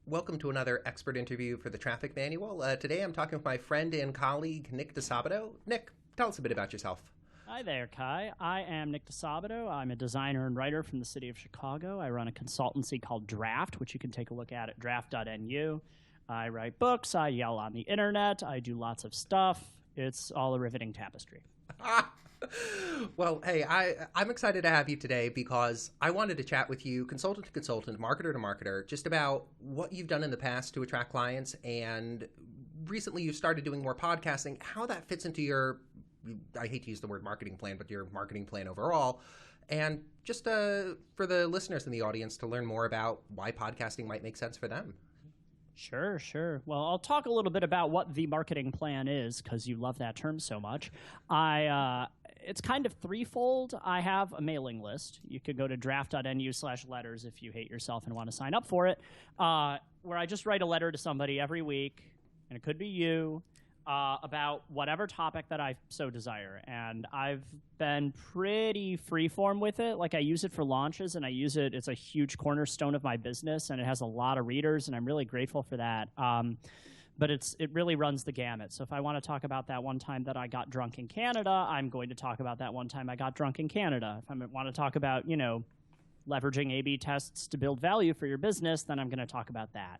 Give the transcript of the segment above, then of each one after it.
Welcome to another expert interview for the Traffic Manual. Today I'm talking with my friend and colleague, Nick DeSabato. Nick, tell us a bit about yourself. Hi there, Kai. I am Nick DeSabato. I'm a designer and writer from the city of Chicago. I run a consultancy called Draft, which you can take a look at draft.nu. I write books. I yell on the internet. I do lots of stuff. It's all a riveting tapestry. Well, hey, I'm excited to have you today because I wanted to chat with you, consultant to consultant, marketer to marketer, just about what you've done in the past to attract clients. And recently you started doing more podcasting, how that fits into your, I hate to use the word marketing plan, but your marketing plan overall. And just for the listeners in the audience to learn more about why podcasting might make sense for them. Sure. Well, I'll talk a little bit about what the marketing plan is because you love that term so much. It's kind of threefold. I have a mailing list. You could go to draft.nu/letters if you hate yourself and want to sign up for it, where I just write a letter to somebody every week, and it could be you, about whatever topic that I so desire. And I've been pretty freeform with it. Like, I use it for launches, and I use it. It's a huge cornerstone of my business, and it has a lot of readers, and I'm really grateful for that. But it really runs the gamut. So if I want to talk about that one time that I got drunk in Canada, I'm going to talk about that one time I got drunk in Canada. If I want to talk about, leveraging A/B tests to build value for your business, then I'm going to talk about that.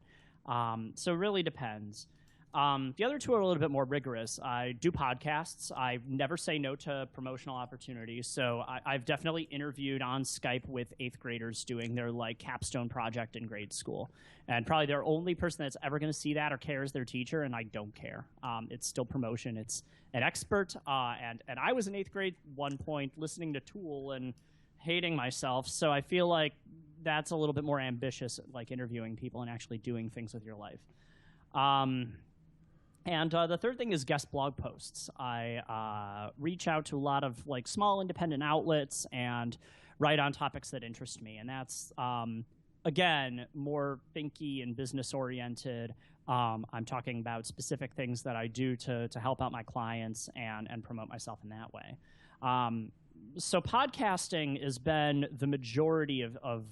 So it really depends. The other two are a little bit more rigorous. I do podcasts. I never say no to promotional opportunities. So I've definitely interviewed on Skype with 8th graders doing their capstone project in grade school. And probably their only person that's ever going to see that or care is their teacher, and I don't care. It's still promotion. It's an expert. And I was in 8th grade at one point listening to Tool and hating myself. So I feel like that's a little bit more ambitious, like interviewing people and actually doing things with your life. And the third thing is guest blog posts. I reach out to a lot of small independent outlets and write on topics that interest me. And that's, again, more thinky and business oriented. I'm talking about specific things that I do to help out my clients and promote myself in that way. So podcasting has been the majority of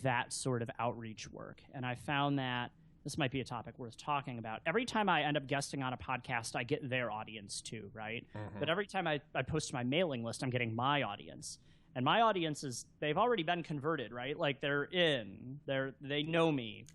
that sort of outreach work. And I found that this might be a topic worth talking about. Every time I end up guesting on a podcast, I get their audience too, right? Mm-hmm. But every time I post to my mailing list, I'm getting my audience. And my audience they've already been converted, right? Like they know me,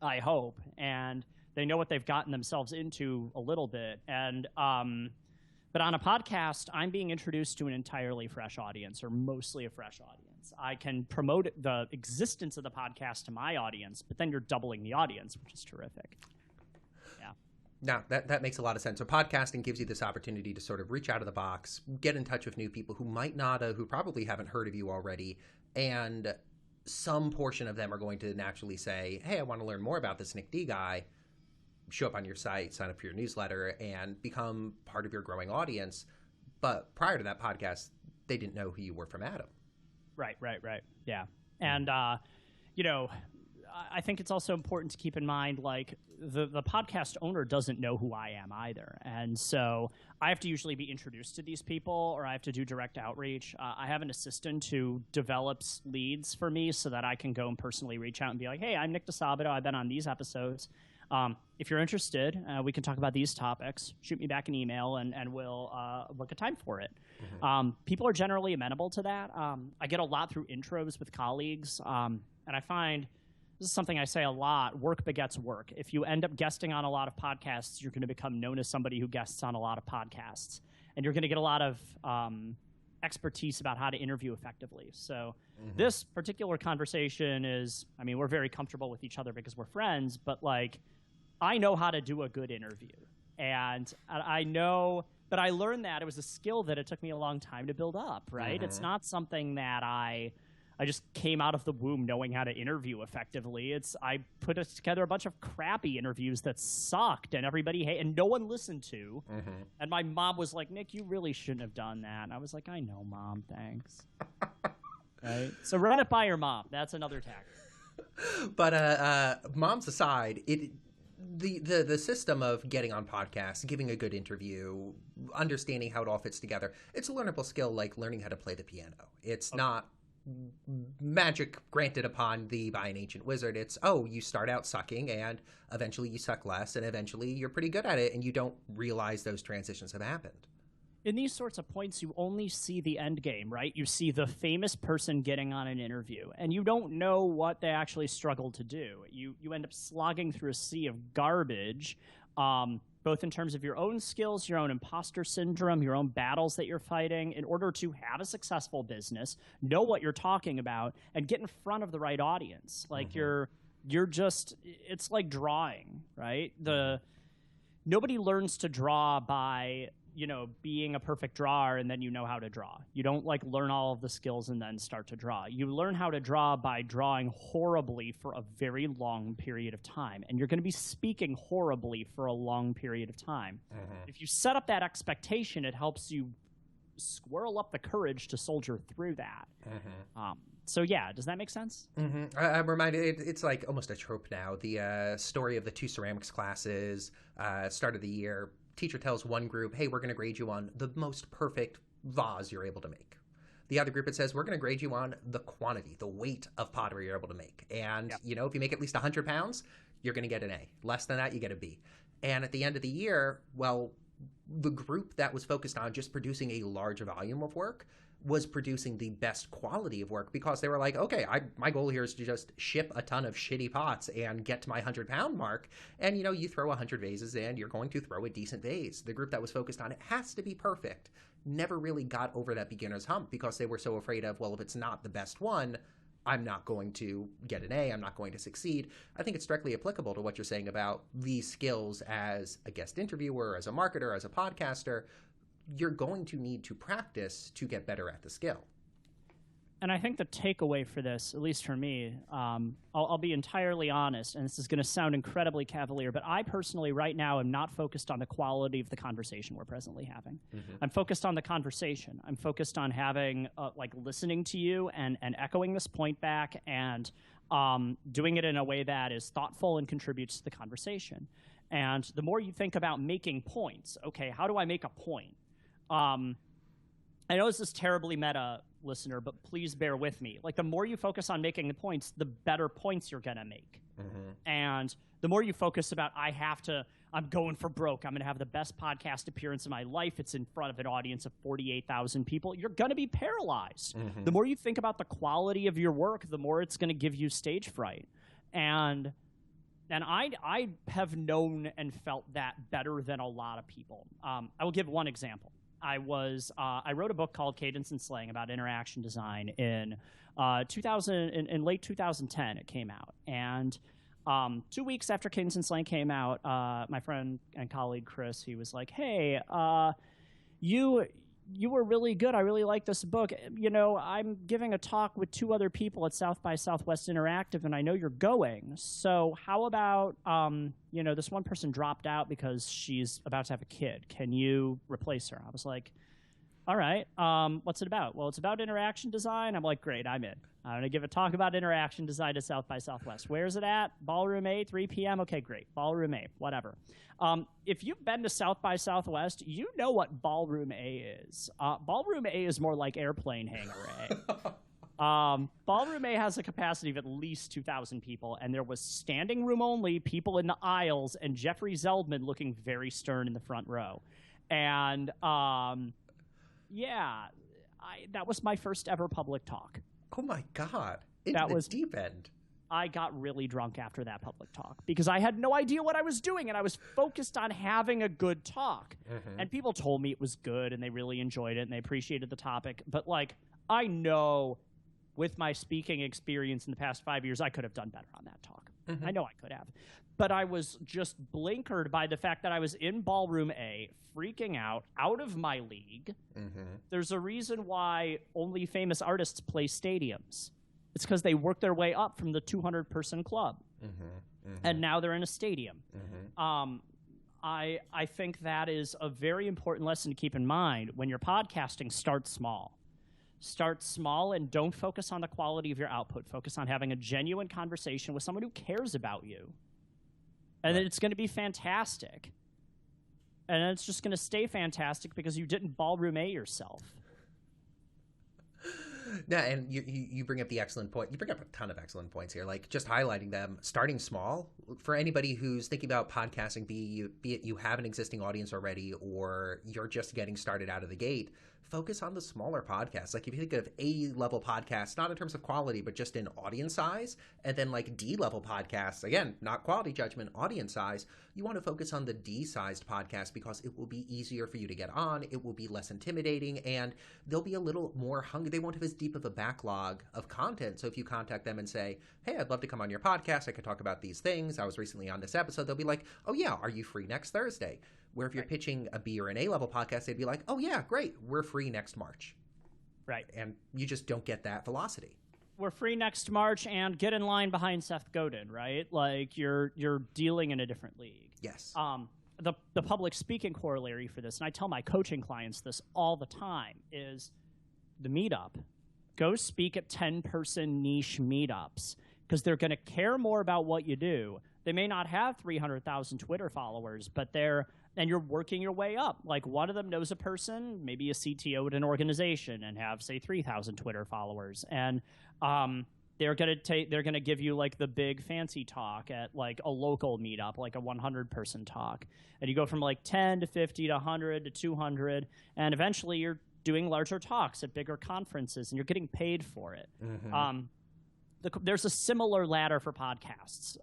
I hope, and they know what they've gotten themselves into a little bit. And but on a podcast, I'm being introduced to an entirely fresh audience, or mostly a fresh audience. I can promote the existence of the podcast to my audience, but then you're doubling the audience, which is terrific. Yeah. Now, that makes a lot of sense. So podcasting gives you this opportunity to sort of reach out of the box, get in touch with new people who might not, who probably haven't heard of you already, and some portion of them are going to naturally say, hey, I want to learn more about this Nick D guy. Show up on your site, sign up for your newsletter, and become part of your growing audience. But prior to that podcast, they didn't know who you were from Adam. Right. Yeah. And, I think it's also important to keep in mind, the podcast owner doesn't know who I am either. And so I have to usually be introduced to these people, or I have to do direct outreach. I have an assistant who develops leads for me so that I can go and personally reach out and be like, hey, I'm Nick DeSabato. I've been on these episodes. If you're interested, we can talk about these topics. Shoot me back an email, and we'll book a time for it. Mm-hmm. People are generally amenable to that. I get a lot through intros with colleagues, and I find this is something I say a lot, work begets work. If you end up guesting on a lot of podcasts, you're going to become known as somebody who guests on a lot of podcasts. And you're going to get a lot of expertise about how to interview effectively. So This particular conversation is, we're very comfortable with each other because we're friends, but I know how to do a good interview. And I know, but I learned that it was a skill that it took me a long time to build up, right? Mm-hmm. It's not something that I just came out of the womb knowing how to interview effectively. I put together a bunch of crappy interviews that sucked and everybody hated and no one listened to. Mm-hmm. And my mom was like, Nick, you really shouldn't have done that. And I was like, I know, Mom, thanks. Right? So run it by your mom. That's another tactic. But moms aside, the system of getting on podcasts, giving a good interview, understanding how it all fits together, it's a learnable skill like learning how to play the piano. It's not magic granted upon thee by an ancient wizard. It's, oh, you start out sucking and eventually you suck less and eventually you're pretty good at it and you don't realize those transitions have happened. In these sorts of points, you only see the end game, right? You see the famous person getting on an interview, and you don't know what they actually struggled to do. You end up slogging through a sea of garbage, both in terms of your own skills, your own imposter syndrome, your own battles that you're fighting, in order to have a successful business, know what you're talking about, and get in front of the right audience. Like you're just, it's like drawing, right? Nobody learns to draw by, being a perfect drawer and then you know how to draw. You don't like learn all of the skills and then start to draw. You learn how to draw by drawing horribly for a very long period of time. And you're going to be speaking horribly for a long period of time. If you set up that expectation, it helps you squirrel up the courage to soldier through that. So yeah, does that make sense? I'm reminded, it's like almost a trope now. The story of the 2 ceramics classes, start of the year. Teacher tells one group, hey, we're going to grade you on the most perfect vase you're able to make. The other group, it says, we're going to grade you on the quantity, the weight of pottery you're able to make. And, if you make at least 100 pounds, you're going to get an A. Less than that, you get a B. And at the end of the year, well, the group that was focused on just producing a large volume of work was producing the best quality of work because they were like, okay, my goal here is to just ship a ton of shitty pots and get to my 100-pound mark. And, you throw 100 vases and you're going to throw a decent vase. The group that was focused on it has to be perfect never really got over that beginner's hump because they were so afraid of, well, if it's not the best one, I'm not going to get an A, I'm not going to succeed. I think it's directly applicable to what you're saying about these skills as a guest interviewer, as a marketer, as a podcaster. You're going to need to practice to get better at the skill. And I think the takeaway for this, at least for me, I'll be entirely honest, and this is going to sound incredibly cavalier, but I personally right now am not focused on the quality of the conversation we're presently having. I'm focused on the conversation. I'm focused on having, listening to you and echoing this point back and doing it in a way that is thoughtful and contributes to the conversation. And the more you think about making points, okay, how do I make a point? I know this is terribly meta, listener, but please bear with me. Like, the more you focus on making the points, the better points you're going to make. And the more you focus about, I'm going for broke, I'm going to have the best podcast appearance of my life, it's in front of an audience of 48,000 people, you're going to be paralyzed. The more you think about the quality of your work, the more it's going to give you stage fright. And I have known and felt that better than a lot of people. I will give one example. I wrote a book called Cadence and Slang about interaction design in late 2010. It came out, and 2 weeks after Cadence and Slang came out, my friend and colleague Chris, he was like, "Hey, you were really good. I really like this book. I'm giving a talk with 2 other people at South by Southwest Interactive, and I know you're going. So how about, this one person dropped out because she's about to have a kid. Can you replace her?" I was like, all right, what's it about? Well, it's about interaction design. I'm like, great, I'm in. I'm going to give a talk about interaction design at South by Southwest. Where's it at? Ballroom A, 3 p.m.? Okay, great. Ballroom A, whatever. If you've been to South by Southwest, you know what Ballroom A is. Ballroom A is more like Airplane Hangar A. Ballroom A has a capacity of at least 2,000 people, and there was standing room only, people in the aisles, and Jeffrey Zeldman looking very stern in the front row. And, that was my first ever public talk. Oh my God. Into the deep end. I got really drunk after that public talk because I had no idea what I was doing, and I was focused on having a good talk. And people told me it was good, and they really enjoyed it, and they appreciated the topic. But, I know with my speaking experience in the past 5 years, I could have done better on that talk. I know I could have. But I was just blinkered by the fact that I was in Ballroom A, freaking out of my league. There's a reason why only famous artists play stadiums. It's because they work their way up from the 200-person club. And now they're in a stadium. I think that is a very important lesson to keep in mind when you're podcasting. Start small. Start small and don't focus on the quality of your output. Focus on having a genuine conversation with someone who cares about you. And then it's going to be fantastic. And it's just going to stay fantastic because you didn't Ballroom A yourself. No, and you bring up the excellent point. You bring up a ton of excellent points here, like just highlighting them, starting small. For anybody who's thinking about podcasting, be it you have an existing audience already or you're just getting started out of the gate, focus on the smaller podcasts. Like if you think of A-level podcasts, not in terms of quality, but just in audience size, and then like D-level podcasts, again, not quality judgment, audience size, you want to focus on the D-sized podcast because it will be easier for you to get on, it will be less intimidating, and they'll be a little more hungry. They won't have as deep of a backlog of content. So if you contact them and say, hey, I'd love to come on your podcast, I could talk about these things, I was recently on this episode, they'll be like, oh yeah, are you free next Thursday? Where if you're pitching a B or an A-level podcast, they'd be like, oh yeah, great, we're free next March. Right. And you just don't get that velocity. We're free next March, and get in line behind Seth Godin, right? Like you're dealing in a different league. Yes. The public speaking corollary for this, and I tell my coaching clients this all the time, is the meetup. Go speak at 10-person niche meetups because they're going to care more about what you do. They may not have 300,000 Twitter followers, but and you're working your way up. Like one of them knows a person, maybe a CTO at an organization, and have say 3,000 Twitter followers, and they're gonna give you like the big fancy talk at like a local meetup, like a 100-person talk, and you go from like 10 to 50 to 100 to 200, and eventually you're doing larger talks at bigger conferences, and you're getting paid for it. Mm-hmm. There's a similar ladder for podcasts.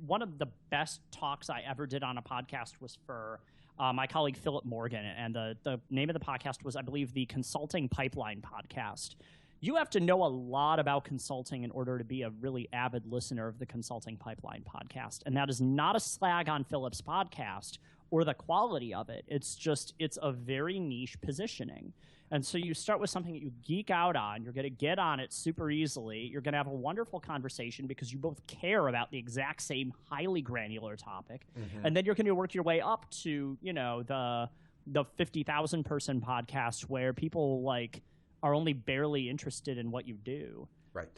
One of the best talks I ever did on a podcast was for my colleague Philip Morgan, and the name of the podcast was, I believe, the Consulting Pipeline Podcast. You have to know a lot about consulting in order to be a really avid listener of the Consulting Pipeline Podcast, and that is not a slag on Philip's podcast or the quality of it. It's a very niche positioning. And so you start with something that you geek out on. You're going to get on it super easily. You're going to have a wonderful conversation because you both care about the exact same highly granular topic. Mm-hmm. And then you're going to work your way up to, the 50,000 person podcast where people like are only barely interested in what you do. Right.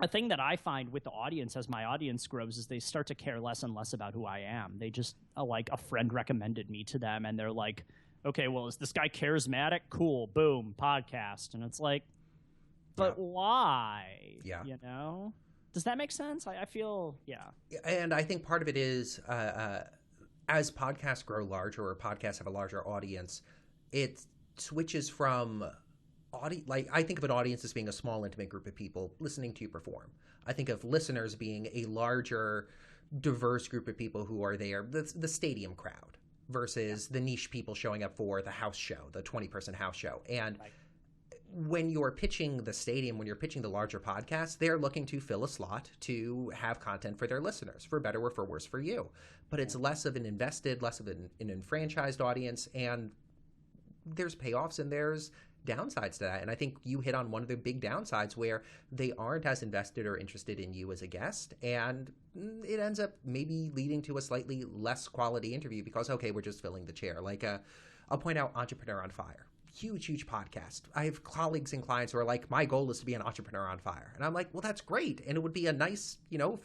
A thing that I find with the audience as my audience grows is they start to care less and less about who I am. They just like a friend recommended me to them, and they're like, okay, well, is this guy charismatic? Cool, boom, podcast. And it's like, but why? Yeah. Does that make sense? I feel, yeah. And I think part of it is as podcasts grow larger or podcasts have a larger audience, it switches from I think of an audience as being a small, intimate group of people listening to you perform. I think of listeners being a larger, diverse group of people who are there, the stadium crowd, versus the niche people showing up for the house show, the 20-person house show. And when you're pitching the stadium, when you're pitching the larger podcast, they're looking to fill a slot to have content for their listeners, for better or for worse for you. But it's less of an invested, less of an enfranchised audience, and there's payoffs and there's downsides to that. And I think you hit on one of the big downsides where they aren't as invested or interested in you as a guest, and it ends up maybe leading to a slightly less quality interview because, okay, we're just filling the chair. Like I'll point out Entrepreneur on Fire. Huge podcast. I have colleagues and clients who are like, my goal is to be an entrepreneur on fire. And I'm like, well, that's great. And it would be a nice,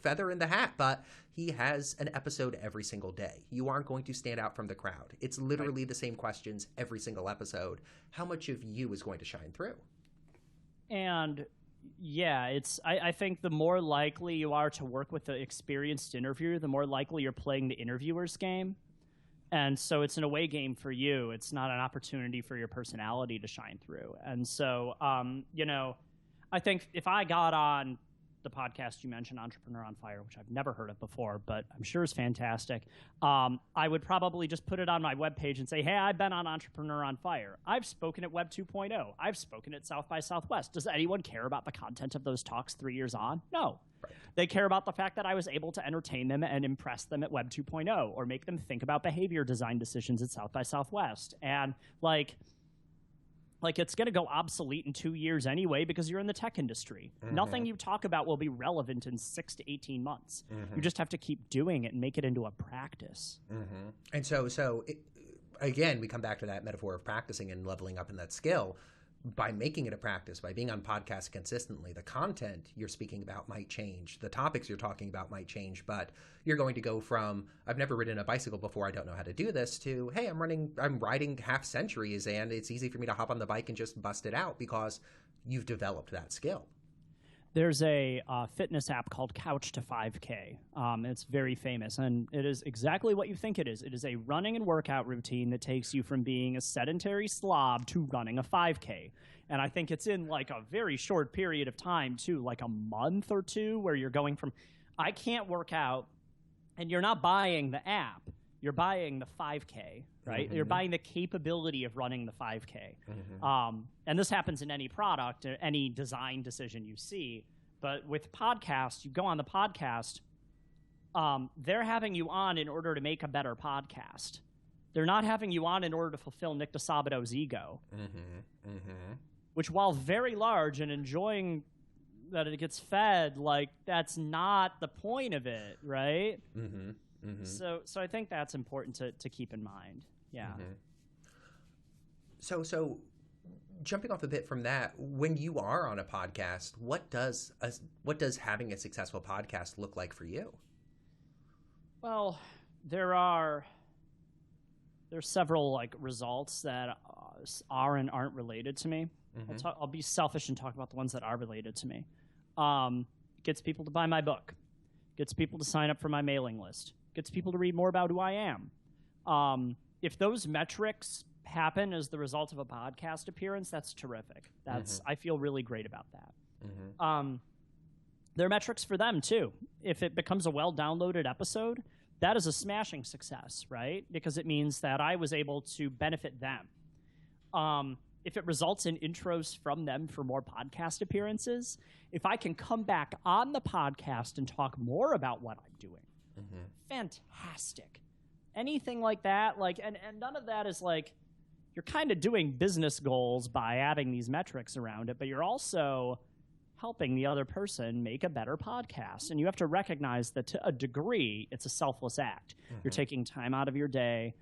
feather in the hat, but he has an episode every single day. You aren't going to stand out from the crowd. It's literally the same questions every single episode. How much of you is going to shine through? And yeah, I think the more likely you are to work with the experienced interviewer, the more likely you're playing the interviewer's game. And so it's an away game for you. It's not an opportunity for your personality to shine through. And so, I think if I got on the podcast you mentioned, Entrepreneur on Fire, which I've never heard of before, but I'm sure is fantastic, I would probably just put it on my webpage and say, hey, I've been on Entrepreneur on Fire. I've spoken at Web 2.0. I've spoken at South by Southwest. Does anyone care about the content of those talks 3 years on? No. Right. They care about the fact that I was able to entertain them and impress them at Web 2.0 or make them think about behavior design decisions at South by Southwest. And like it's going to go obsolete in 2 years anyway because you're in the tech industry. Mm-hmm. Nothing you talk about will be relevant in 6 to 18 months. Mm-hmm. You just have to keep doing it and make it into a practice. Mm-hmm. And so again, we come back to that metaphor of practicing and leveling up in that skill. By making it a practice, by being on podcasts consistently, the content you're speaking about might change. The topics you're talking about might change, but you're going to go from, I've never ridden a bicycle before, I don't know how to do this, to, hey, I'm riding half centuries and it's easy for me to hop on the bike and just bust it out because you've developed that skill. There's a fitness app called Couch to 5K. It's very famous, and it is exactly what you think it is. It is a running and workout routine that takes you from being a sedentary slob to running a 5K. And I think it's in like a very short period of time, too, like a month or two, where you're going from, I can't work out, and you're not buying the app. You're buying the 5K, right? You're buying the capability of running the 5K. And this happens in any product, or any design decision you see. But with podcasts, you go on the podcast, they're having you on in order to make a better podcast. They're not having you on in order to fulfill Nick DeSabato's ego, which, while very large and enjoying that it gets fed, like, that's not the point of it, right? So I think that's important to keep in mind. Yeah. So jumping off a bit from that, when you are on a podcast, what does having a successful podcast look like for you? Well, there's several like results that are and aren't related to me. I'll be selfish and talk about the ones that are related to me. Gets people to buy my book, gets people to sign up for my mailing list, gets people to read more about who I am. If those metrics happen as the result of a podcast appearance, that's terrific. I feel really great about that. There are metrics for them too. If it becomes a well-downloaded episode, that is a smashing success, right? Because it means that I was able to benefit them. If it results in intros from them for more podcast appearances, if I can come back on the podcast and talk more about what I'm doing, fantastic. Anything like that, like, and none of that is like, you're kind of doing business goals by adding these metrics around it, but you're also helping the other person make a better podcast. And you have to recognize that to a degree, it's a selfless act. You're taking time out of your day.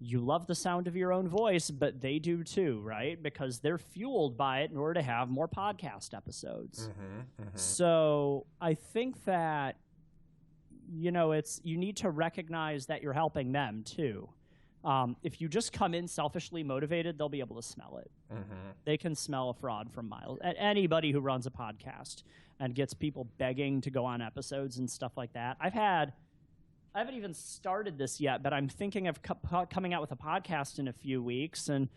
You love the sound of your own voice, but they do too, right? Because they're fueled by it in order to have more podcast episodes. So I think that, you need to recognize that you're helping them too. If you just come in selfishly motivated, they'll be able to smell it. They can smell a fraud from miles. Anybody who runs a podcast and gets people begging to go on episodes and stuff like that. I haven't even started this yet, but I'm thinking of coming out with a podcast in a few weeks, and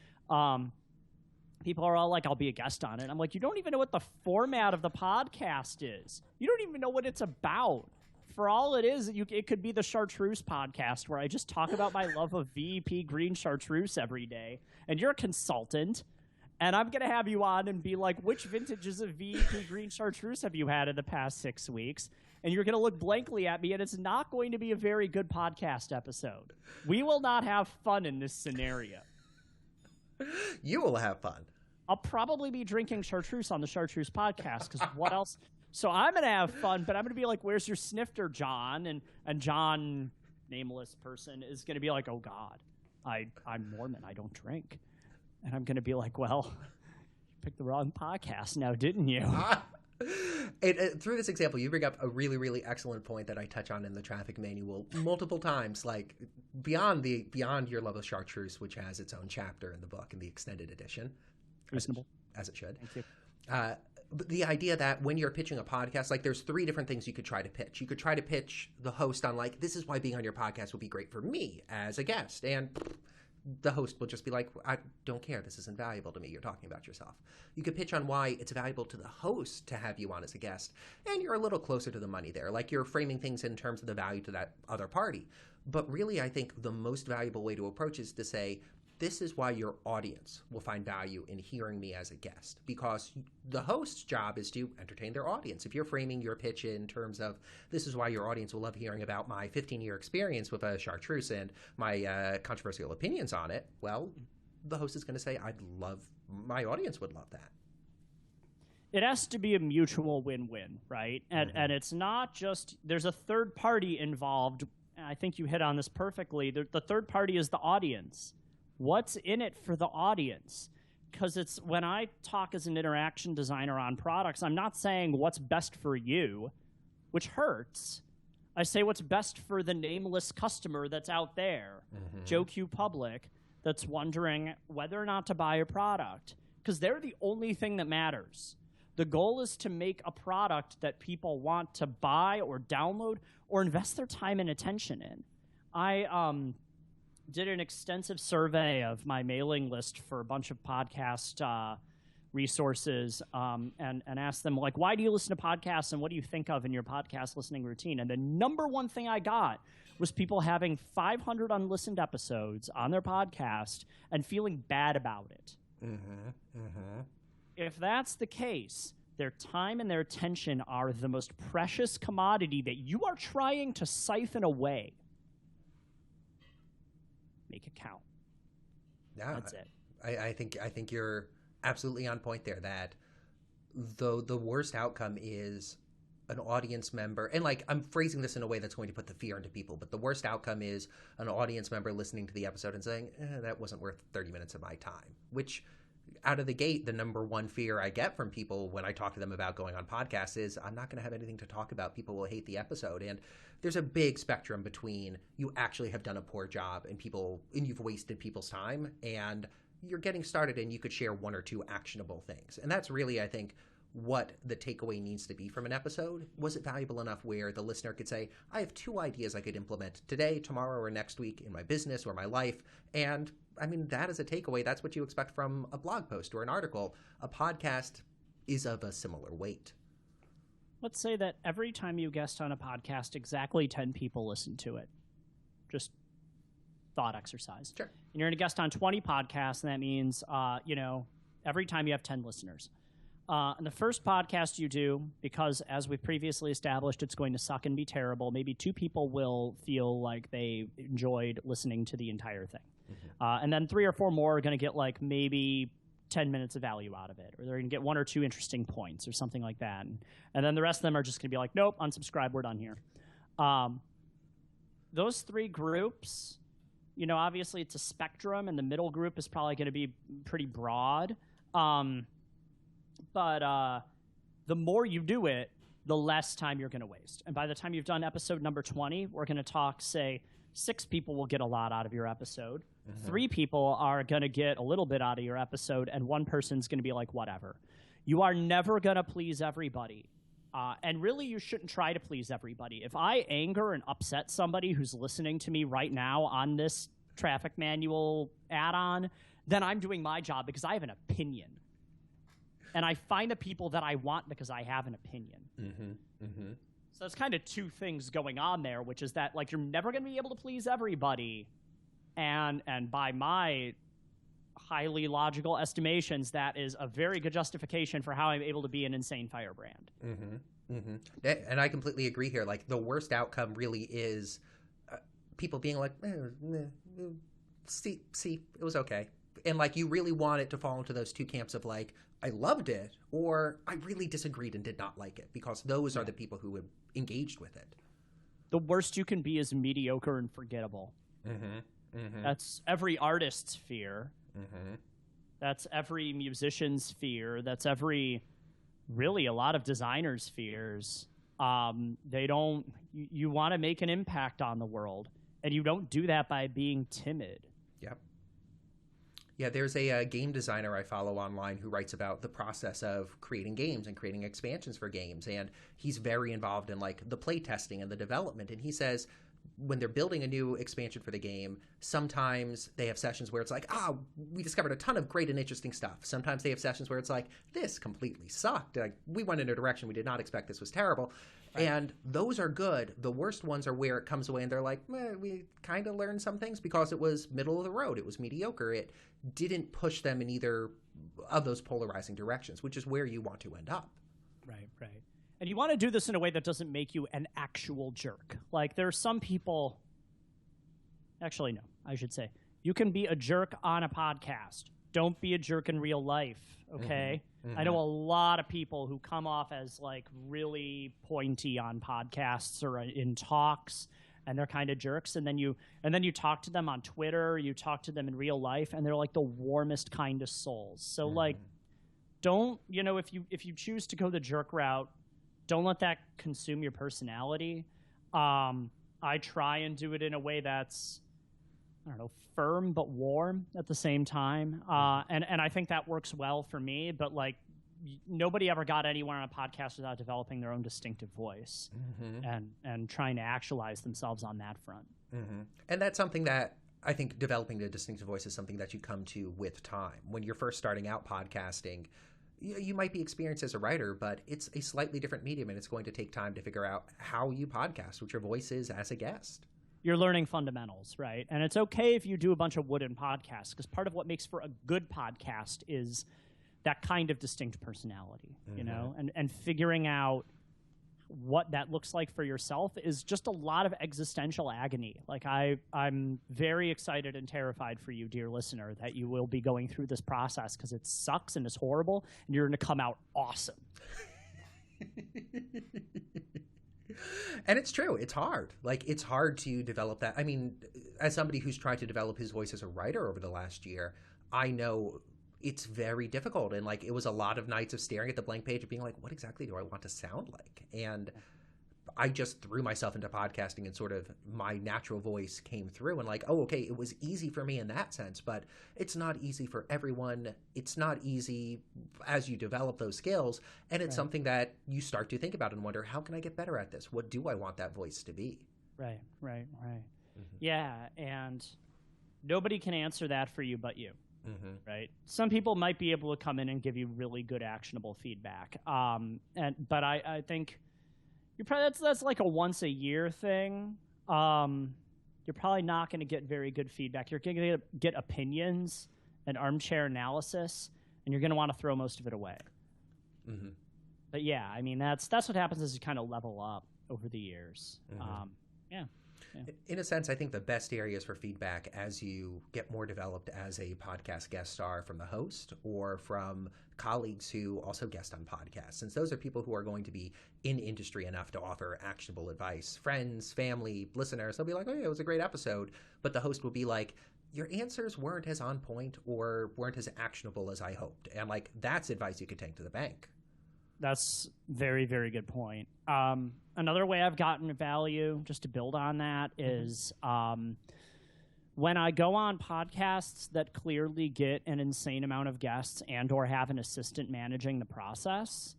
people are all like, I'll be a guest on it. I'm like, you don't even know what the format of the podcast is. You don't even know what it's about. For all it is, it could be the Chartreuse podcast, where I just talk about my love of VEP green Chartreuse every day, and you're a consultant, and I'm going to have you on and be like, which vintages of VEP green Chartreuse have you had in the past 6 weeks? And you're going to look blankly at me, and it's not going to be a very good podcast episode. We will not have fun in this scenario. You will have fun. I'll probably be drinking Chartreuse on the Chartreuse podcast, because what else? So I'm going to have fun, but I'm going to be like, where's your snifter, John? And John, nameless person, is going to be like, oh, God, I'm Mormon. I don't drink. And I'm going to be like, well, you picked the wrong podcast now, didn't you? Through this example, you bring up a really, really excellent point that I touch on in the traffic manual multiple times, like beyond your love of Chartreuse, which has its own chapter in the book in the extended edition. Reasonable. As it should. Thank you. But the idea that when you're pitching a podcast, like, there's 3 different things you could try to pitch. You could try to pitch the host on, like, this is why being on your podcast would be great for me as a guest. And the host will just be like, I don't care. This isn't valuable to me. You're talking about yourself. You could pitch on why it's valuable to the host to have you on as a guest. And you're a little closer to the money there. Like, you're framing things in terms of the value to that other party. But really, I think the most valuable way to approach is to say, this is why your audience will find value in hearing me as a guest, because the host's job is to entertain their audience. If you're framing your pitch in terms of, this is why your audience will love hearing about my 15-year experience with a Chartreuse and my controversial opinions on it, well, the host is going to say, my audience would love that. It has to be a mutual win-win, right? And it's not just, there's a third party involved. And I think you hit on this perfectly. The third party is the audience. What's in it for the audience? Because it's, when I talk as an interaction designer on products, I'm not saying what's best for you, which hurts. I say what's best for the nameless customer that's out there, Joe Q Public, that's wondering whether or not to buy a product. because they're the only thing that matters. The goal is to make a product that people want to buy or download or invest their time and attention in. I did an extensive survey of my mailing list for a bunch of podcast resources and asked them, like, why do you listen to podcasts and what do you think of in your podcast listening routine? And the number one thing I got was people having 500 unlistened episodes on their podcast and feeling bad about it. If that's the case, their time and their attention are the most precious commodity that you are trying to siphon away. Make it count. Yeah, that's it. I think you're absolutely on point there, that the worst outcome is an audience member, and like I'm phrasing this in a way that's going to put the fear into people, but the worst outcome is an audience member listening to the episode and saying, that wasn't worth 30 minutes of my time, which out of the gate, the number one fear I get from people when I talk to them about going on podcasts is I'm not going to have anything to talk about. People will hate the episode. And there's a big spectrum between you actually have done a poor job and you've wasted people's time, and you're getting started and you could share one or two actionable things. And that's really, I think, what the takeaway needs to be from an episode. Was it valuable enough where the listener could say, I have 2 ideas I could implement today, tomorrow, or next week in my business or my life. And I mean, that is a takeaway. That's what you expect from a blog post or an article. A podcast is of a similar weight. Let's say that every time you guest on a podcast, exactly 10 people listen to it. Just thought exercise. Sure. And you're going to guest on 20 podcasts, and that means, every time you have 10 listeners. And the first podcast you do, because as we've previously established, it's going to suck and be terrible, maybe 2 people will feel like they enjoyed listening to the entire thing. And then 3 or 4 more are going to get like maybe 10 minutes of value out of it, or they're going to get 1 or 2 interesting points or something like that. And then the rest of them are just going to be like, nope, unsubscribe, we're done here. Those 3 groups, obviously it's a spectrum, and the middle group is probably going to be pretty broad. But the more you do it, the less time you're going to waste. And by the time you've done episode number 20, we're going to talk, say, 6 people will get a lot out of your episode. 3 people are going to get a little bit out of your episode, and 1 person's going to be like, whatever. You are never going to please everybody. And really, you shouldn't try to please everybody. If I anger and upset somebody who's listening to me right now on this traffic manual add-on, then I'm doing my job because I have an opinion. And I find the people that I want because I have an opinion. So there's kind of 2 things going on there, which is that, like, you're never going to be able to please everybody. And by my highly logical estimations, that is a very good justification for how I'm able to be an insane firebrand. And I completely agree here. Like, the worst outcome really is people being like, see, it was okay. And, like, you really want it to fall into those 2 camps of, like, I loved it, or I really disagreed and did not like it, because those are the people who have engaged with it. The worst you can be is mediocre and forgettable. That's every artist's fear. That's every musician's fear. That's really a lot of designers' fears. You want to make an impact on the world, and you don't do that by being timid. Yep. Yeah, there's a game designer I follow online who writes about the process of creating games and creating expansions for games, and he's very involved in like the play testing and the development. And he says when they're building a new expansion for the game, sometimes they have sessions where it's like, we discovered a ton of great and interesting stuff. Sometimes they have sessions where it's like, this completely sucked. Like, we went in a direction we did not expect. This was terrible. Right. And those are good. The worst ones are where it comes away and they're like, we kind of learned some things because it was middle of the road. It was mediocre. It didn't push them in either of those polarizing directions, which is where you want to end up. Right. And you want to do this in a way that doesn't make you an actual jerk. Like, there are some people... Actually, no, I should say. You can be a jerk on a podcast. Don't be a jerk in real life, okay? I know a lot of people who come off as, like, really pointy on podcasts or in talks, and they're kind of jerks. And then you talk to them on Twitter, you talk to them in real life, and they're, like, the warmest kind of souls. So, like, don't, if you choose to go the jerk route, don't let that consume your personality. I try and do it in a way that's I don't know, firm but warm at the same time. And I think that works well for me, but like nobody ever got anywhere on a podcast without developing their own distinctive voice and trying to actualize themselves on that front. And that's something that I think developing a distinctive voice is something that you come to with time. When you're first starting out podcasting, you might be experienced as a writer, but it's a slightly different medium, and it's going to take time to figure out how you podcast, what your voice is as a guest. You're learning fundamentals, right? And it's okay if you do a bunch of wooden podcasts, because part of what makes for a good podcast is that kind of distinct personality, you know, and figuring out what that looks like for yourself is just a lot of existential agony. Like I'm very excited and terrified for you, dear listener, that you will be going through this process, because it sucks and it's horrible, and you're going to come out awesome. And it's true. It's hard. Like, it's hard to develop that. I mean, as somebody who's tried to develop his voice as a writer over the last year, I know it's very difficult. And like, it was a lot of nights of staring at the blank page and being like, what exactly do I want to sound like? And I just threw myself into podcasting, and sort of my natural voice came through, and like, oh, okay, it was easy for me in that sense, but it's not easy for everyone. It's not easy as you develop those skills. And it's something that you start to think about and wonder, how can I get better at this? What do I want that voice to be? Right. Yeah. And nobody can answer that for you but you. Right. Some people might be able to come in and give you really good actionable feedback. But I think you're probably, that's like a once a year thing. You're probably not going to get very good feedback. You're going to get opinions and armchair analysis, and you're going to want to throw most of it away. But yeah, I mean, that's what happens as you kind of level up over the years. Yeah. In a sense, I think the best areas for feedback as you get more developed as a podcast guest are from the host or from colleagues who also guest on podcasts, since those are people who are going to be in industry enough to offer actionable advice. Friends, family, listeners, they'll be like, oh yeah, it was a great episode. But the host will be like, your answers weren't as on point or weren't as actionable as I hoped. And like, that's advice you could take to the bank. That's very, very good point. Another way I've gotten value, just to build on that, is when I go on podcasts that clearly get an insane amount of guests and or have an assistant managing the process,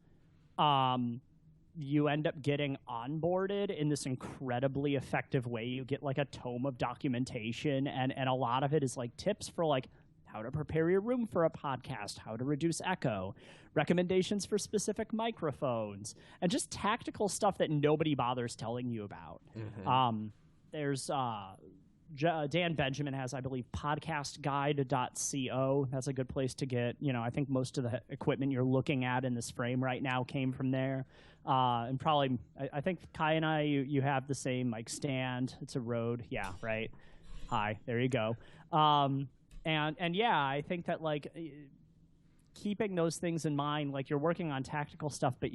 you end up getting onboarded in this incredibly effective way. You get like a tome of documentation, and a lot of it is like tips for like how to prepare your room for a podcast, how to reduce echo, recommendations for specific microphones, and just tactical stuff that nobody bothers telling you about. There's Dan Benjamin has, I believe, podcastguide.co. That's a good place to get, I think most of the equipment you're looking at in this frame right now came from there. And probably, I think Kai and I, you have the same mic stand. It's a Rode. Yeah, right. Hi, there you go. And yeah, I think that like keeping those things in mind, like you're working on tactical stuff, but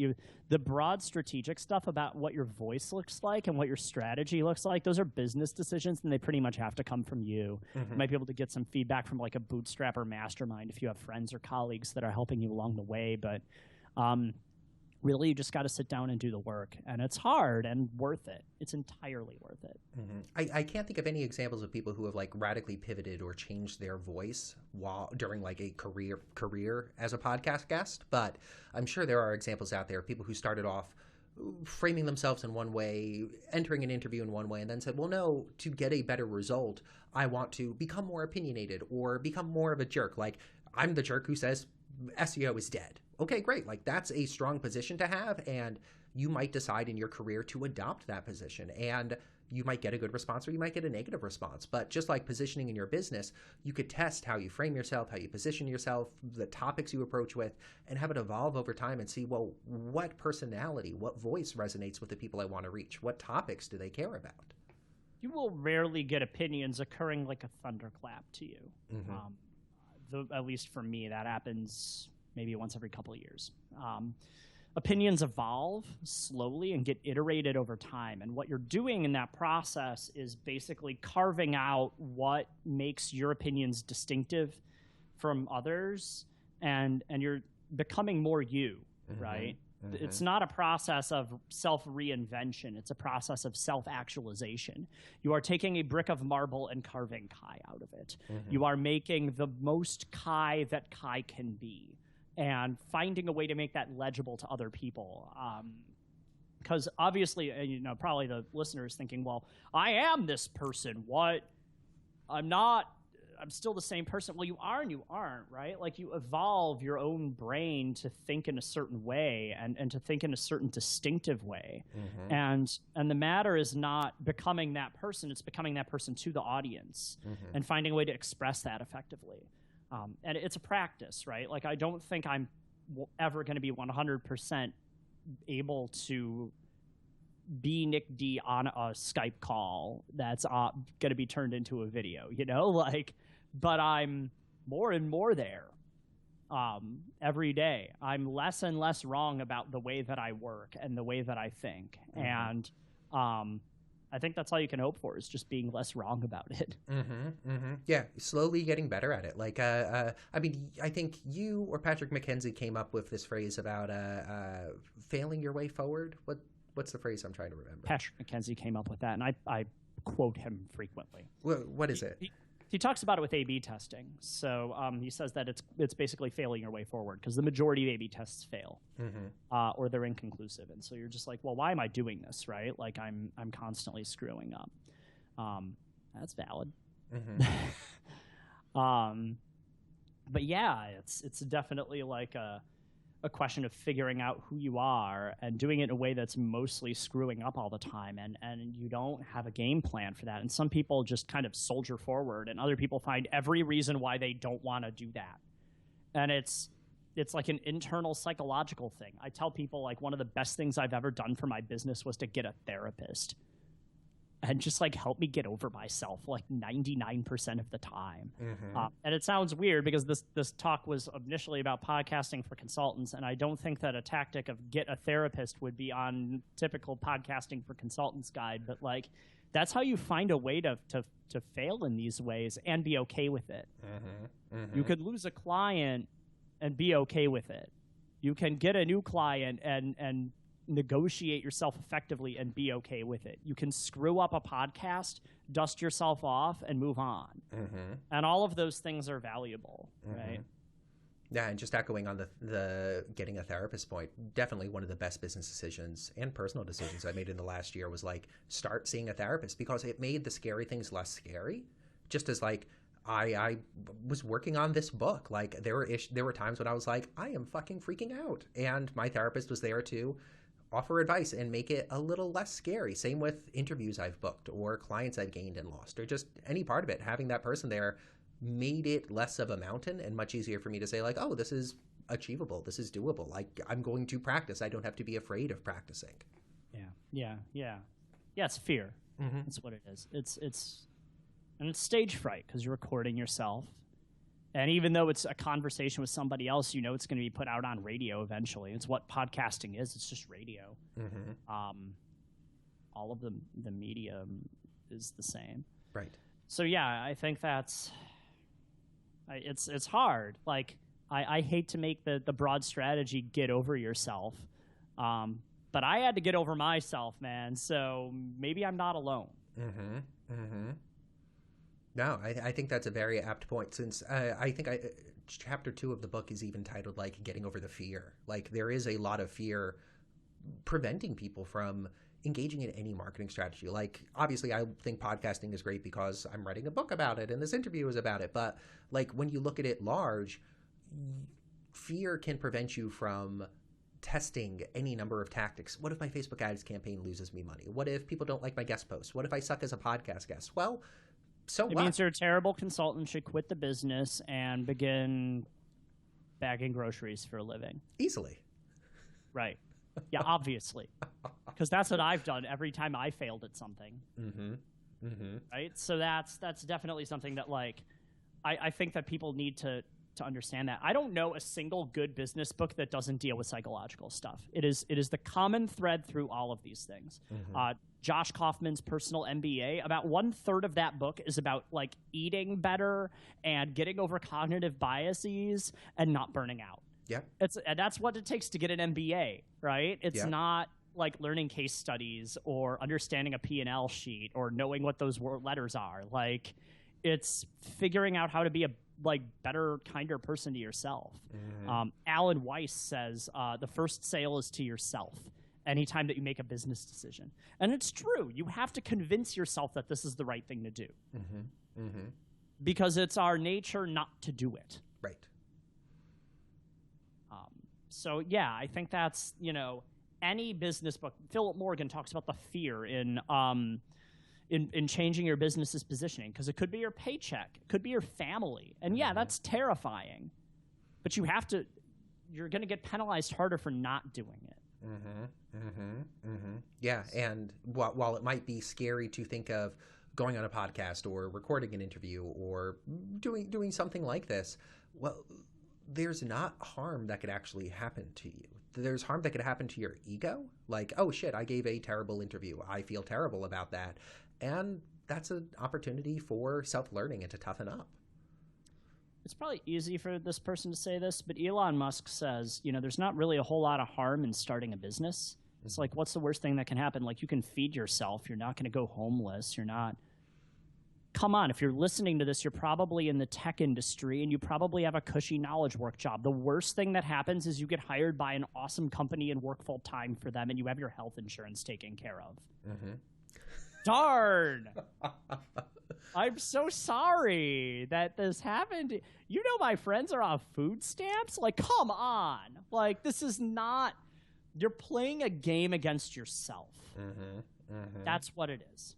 the broad strategic stuff about what your voice looks like and what your strategy looks like, those are business decisions, and they pretty much have to come from you. You might be able to get some feedback from like a bootstrapper mastermind if you have friends or colleagues that are helping you along the way, but really, you just got to sit down and do the work. And it's hard and worth it. It's entirely worth it. I can't think of any examples of people who have like radically pivoted or changed their voice during like a career as a podcast guest. But I'm sure there are examples out there of people who started off framing themselves in one way, entering an interview in one way, and then said, well, no, to get a better result, I want to become more opinionated or become more of a jerk. Like, I'm the jerk who says SEO is dead. Okay, great. Like, that's a strong position to have, and you might decide in your career to adopt that position, and you might get a good response or you might get a negative response. But just like positioning in your business, you could test how you frame yourself, how you position yourself, the topics you approach with, and have it evolve over time and see, well, what personality, what voice resonates with the people I want to reach? What topics do they care about? You will rarely get opinions occurring like a thunderclap to you. At least for me, that happens maybe once every couple of years. Opinions evolve slowly and get iterated over time. And what you're doing in that process is basically carving out what makes your opinions distinctive from others. And you're becoming more you, right? It's not a process of self-reinvention. It's a process of self-actualization. You are taking a brick of marble and carving Kai out of it. You are making the most Kai that Kai can be and finding a way to make that legible to other people. Because obviously, probably the listener is thinking, well, I am this person. What? I'm not. I'm still the same person. Well, you are and you aren't, right? Like, you evolve your own brain to think in a certain way and to think in a certain distinctive way. And the matter is not becoming that person. It's becoming that person to the audience and finding a way to express that effectively. And it's a practice, right? Like, I don't think I'm ever going to be 100% able to be Nick D on a Skype call that's going to be turned into a video, like, but I'm more and more there every day. I'm less and less wrong about the way that I work and the way that I think. And I think that's all you can hope for, is just being less wrong about it. Yeah, slowly getting better at it. Like, I mean, I think you or Patrick McKenzie came up with this phrase about failing your way forward. What's the phrase I'm trying to remember? Patrick McKenzie came up with that, and I quote him frequently. What is it? He talks about it with A/B testing. So he says that it's basically failing your way forward, because the majority of A/B tests fail, or they're inconclusive. And so you're just like, well, why am I doing this, right? Like, I'm constantly screwing up. That's valid. But yeah, it's definitely like a question of figuring out who you are and doing it in a way that's mostly screwing up all the time, and you don't have a game plan for that. And some people just kind of soldier forward, and other people find every reason why they don't want to do that. And it's like an internal psychological thing. I tell people, like, one of the best things I've ever done for my business was to get a therapist and just, like, help me get over myself, like, 99% of the time. And it sounds weird because this talk was initially about podcasting for consultants, and I don't think that a tactic of get a therapist would be on typical podcasting for consultants guide, but, like, that's how you find a way to fail in these ways and be okay with it. You could lose a client and be okay with it. You can get a new client and negotiate yourself effectively and be okay with it. You can screw up a podcast, dust yourself off, and move on. And all of those things are valuable, right? Yeah, and just echoing on the getting a therapist point, definitely one of the best business decisions and personal decisions I made in the last year was, like, start seeing a therapist, because it made the scary things less scary. Just as, like, I was working on this book. Like, there were times when I was like, I am fucking freaking out. And my therapist was there to offer advice and make it a little less scary. Same with interviews I've booked or clients I've gained and lost, or just any part of it. Having that person there made it less of a mountain and much easier for me to say, like, oh, this is achievable. This is doable. Like, I'm going to practice. I don't have to be afraid of practicing. Yeah, it's fear. That's what it is. It's stage fright, because you're recording yourself. And even though it's a conversation with somebody else, it's going to be put out on radio eventually. It's what podcasting is. It's just radio. All of the media is the same. Right. So yeah, I think it's hard. Like, I hate to make the broad strategy get over yourself, but I had to get over myself, man. So maybe I'm not alone. No, I think that's a very apt point, since I think chapter 2 of the book is even titled, like, getting over the fear. Like, there is a lot of fear preventing people from engaging in any marketing strategy. Like, obviously, I think podcasting is great because I'm writing a book about it and this interview is about it. But, like, when you look at it large, fear can prevent you from testing any number of tactics. What if my Facebook ads campaign loses me money? What if people don't like my guest posts? What if I suck as a podcast guest? Well, so it means you're a terrible consultant, should quit the business and begin bagging groceries for a living. Easily. Right. Yeah, obviously. Because that's what I've done every time I failed at something. Right? So that's definitely something that, like, I think that people need to understand that. I don't know a single good business book that doesn't deal with psychological stuff. It is the common thread through all of these things. Josh Kaufman's Personal MBA, about 1/3 of that book is about, like, eating better and getting over cognitive biases and not burning out. Yeah. And that's what it takes to get an MBA, right? It's Yeah. not like learning case studies or understanding a P&L sheet or knowing what those letters are. Like, it's figuring out how to be a better, kinder person to yourself. Alan Weiss says the first sale is to yourself anytime that you make a business decision. And it's true. You have to convince yourself that this is the right thing to do. Because it's our nature not to do it. Right. So, yeah, I think that's, any business book. Philip Morgan talks about the fear in changing your business's positioning, because it could be your paycheck, it could be your family, and yeah, that's terrifying. But you're going to get penalized harder for not doing it. Yeah, and while it might be scary to think of going on a podcast or recording an interview or doing something like this, well, there's not harm that could actually happen to you. There's harm that could happen to your ego. Like, oh shit, I gave a terrible interview. I feel terrible about that. And that's an opportunity for self-learning and to toughen up. It's probably easy for this person to say this, but Elon Musk says, there's not really a whole lot of harm in starting a business. It's like, what's the worst thing that can happen? Like, you can feed yourself. You're not going to go homeless. You're not. Come on, if you're listening to this, you're probably in the tech industry and you probably have a cushy knowledge work job. The worst thing that happens is you get hired by an awesome company and work full time for them, and you have your health insurance taken care of. Darn! I'm so sorry that this happened. My friends are on food stamps? Like, come on. Like, this is not... You're playing a game against yourself. That's what it is.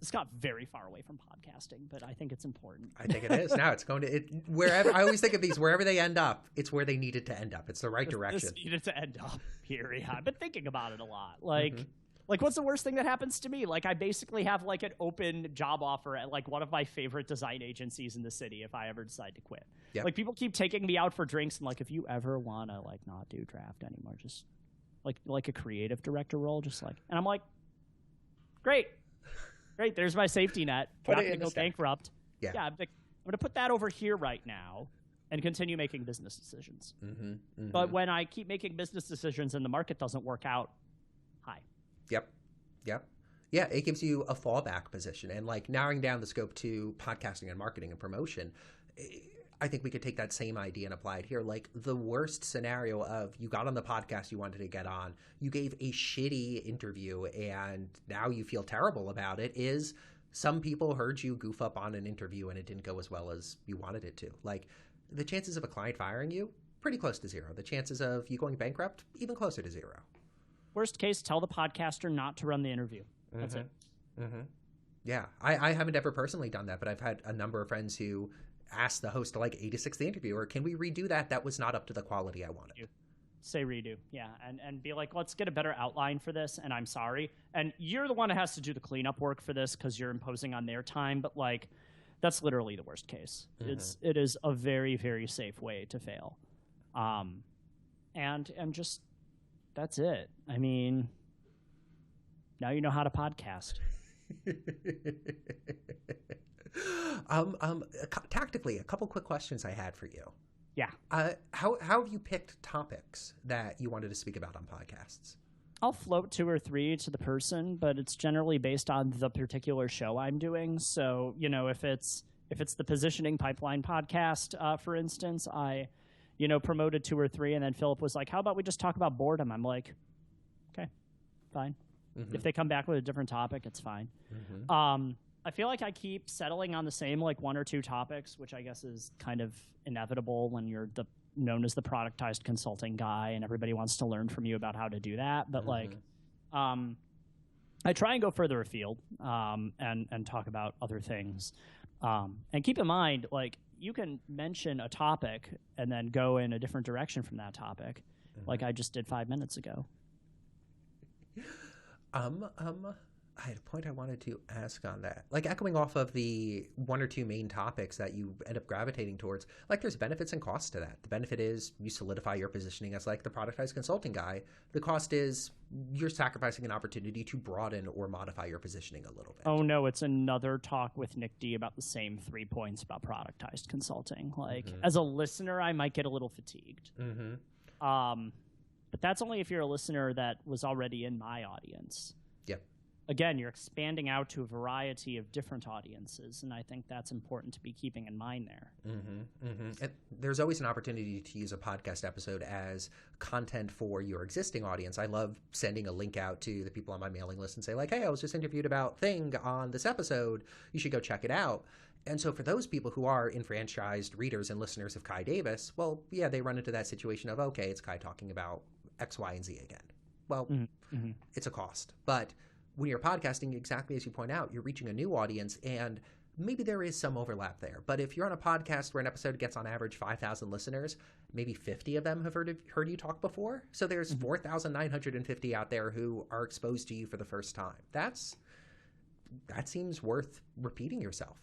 This got very far away from podcasting, but I think it's important. I think it is. Now it's going to wherever. I always think of these, wherever they end up, it's where they needed to end up. It's the right direction. This needed to end up here. Yeah, I've been thinking about it a lot. Like, what's the worst thing that happens to me? Like, I basically have like an open job offer at like one of my favorite design agencies in the city if I ever decide to quit. Yep. Like, people keep taking me out for drinks and like, if you ever want to like not do draft anymore, just like a creative director role, just like, and I'm like, great. There's my safety net. I'm not going to go bankrupt. Yeah. I'm going to put that over here right now and continue making business decisions. But when I keep making business decisions and the market doesn't work out, hi. Yep. Yeah, it gives you a fallback position. And like narrowing down the scope to podcasting and marketing and promotion, I think we could take that same idea and apply it here. Like, the worst scenario of you got on the podcast you wanted to get on, you gave a shitty interview, and now you feel terrible about it, is some people heard you goof up on an interview and it didn't go as well as you wanted it to. Like, the chances of a client firing you, pretty close to zero. The chances of you going bankrupt, even closer to zero. Worst case, tell the podcaster not to run the interview. That's it. Yeah, I haven't ever personally done that, but I've had a number of friends who asked the host to like 86 the interview, or can we redo that? That was not up to the quality I wanted. Say redo. Yeah. And be like, let's get a better outline for this. And I'm sorry. And you're the one that has to do the cleanup work for this because you're imposing on their time. But like, that's literally the worst case. It is a very, very safe way to fail. And just, that's it. I mean, now you know how to podcast. Tactically, a couple quick questions I had for you. Yeah. How have you picked topics that you wanted to speak about on podcasts? I'll float 2 or 3 to the person, but it's generally based on the particular show I'm doing. So, if it's the Positioning Pipeline podcast, for instance, I, promoted 2 or 3, and then Philip was like, how about we just talk about boredom? I'm like, okay, fine. If they come back with a different topic, it's fine. I feel like I keep settling on the same 1 or 2 topics, which I guess is kind of inevitable when you're known as the productized consulting guy and everybody wants to learn from you about how to do that. But I try and go further afield and talk about other things. And keep in mind, you can mention a topic and then go in a different direction from that topic, like I just did 5 minutes ago. I had a point I wanted to ask on that. Like echoing off of the one or two main topics that you end up gravitating towards, like there's benefits and costs to that. The benefit is you solidify your positioning as like the productized consulting guy. The cost is you're sacrificing an opportunity to broaden or modify your positioning a little bit. Oh no, it's another talk with Nick D about the same 3 points about productized consulting. Like as a listener, I might get a little fatigued. But that's only if you're a listener that was already in my audience. Yep. Again, you're expanding out to a variety of different audiences, and I think that's important to be keeping in mind there. And there's always an opportunity to use a podcast episode as content for your existing audience. I love sending a link out to the people on my mailing list and say, like, hey, I was just interviewed about Thing on this episode. You should go check it out. And so for those people who are enfranchised readers and listeners of Kai Davis, well, yeah, they run into that situation of, okay, it's Kai talking about X, Y, and Z again. Well, it's a cost. But when you're podcasting, exactly as you point out, you're reaching a new audience, and maybe there is some overlap there. But if you're on a podcast where an episode gets on average 5,000 listeners, maybe 50 of them have heard you talk before. So there's 4,950 out there who are exposed to you for the first time. That seems worth repeating yourself.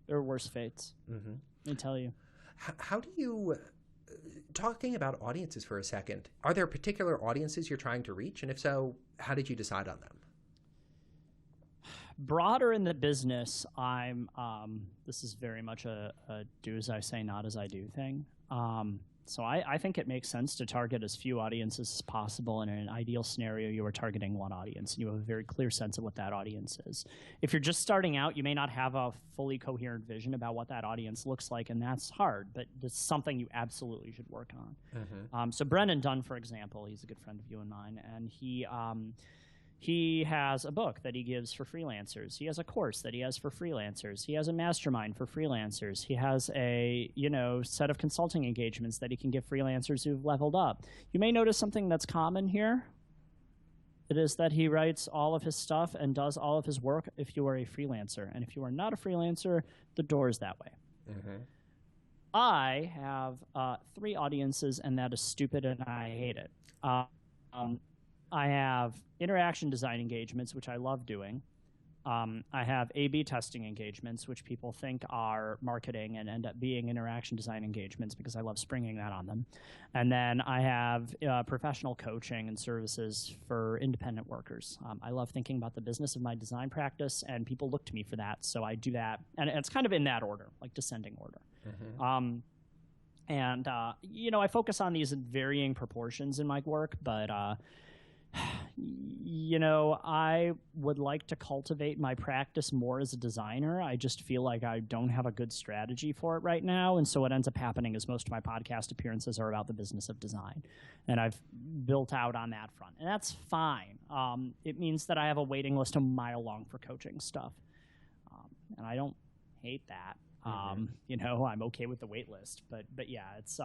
There are worse fates. Let me tell you. How do you... Talking about audiences for a second, are there particular audiences you're trying to reach? And if so, how did you decide on them? Broader in the business, this is very much a do as I say, not as I do thing. So I think it makes sense to target as few audiences as possible. And in an ideal scenario, you are targeting one audience, and you have a very clear sense of what that audience is. If you're just starting out, you may not have a fully coherent vision about what that audience looks like, and that's hard, but it's something you absolutely should work on. So Brennan Dunn, for example, he's a good friend of you and mine, and he has a book that he gives for freelancers. He has a course that he has for freelancers. He has a mastermind for freelancers. He has a, set of consulting engagements that he can give freelancers who've leveled up. You may notice something that's common here. It is that he writes all of his stuff and does all of his work if you are a freelancer. And if you are not a freelancer, the door is that way. I have 3 audiences, and that is stupid, and I hate it. I have interaction design engagements, which I love doing. I have A/B testing engagements, which people think are marketing and end up being interaction design engagements because I love springing that on them. And then I have professional coaching and services for independent workers. I love thinking about the business of my design practice, and people look to me for that. So I do that. And it's kind of in that order, like descending order. I focus on these in varying proportions in my work, but I would like to cultivate my practice more as a designer. I just feel like I don't have a good strategy for it right now. And so what ends up happening is most of my podcast appearances are about the business of design. And I've built out on that front. And that's fine. It means that I have a waiting list a mile long for coaching stuff. And I don't hate that. I'm okay with the wait list. But yeah, it's...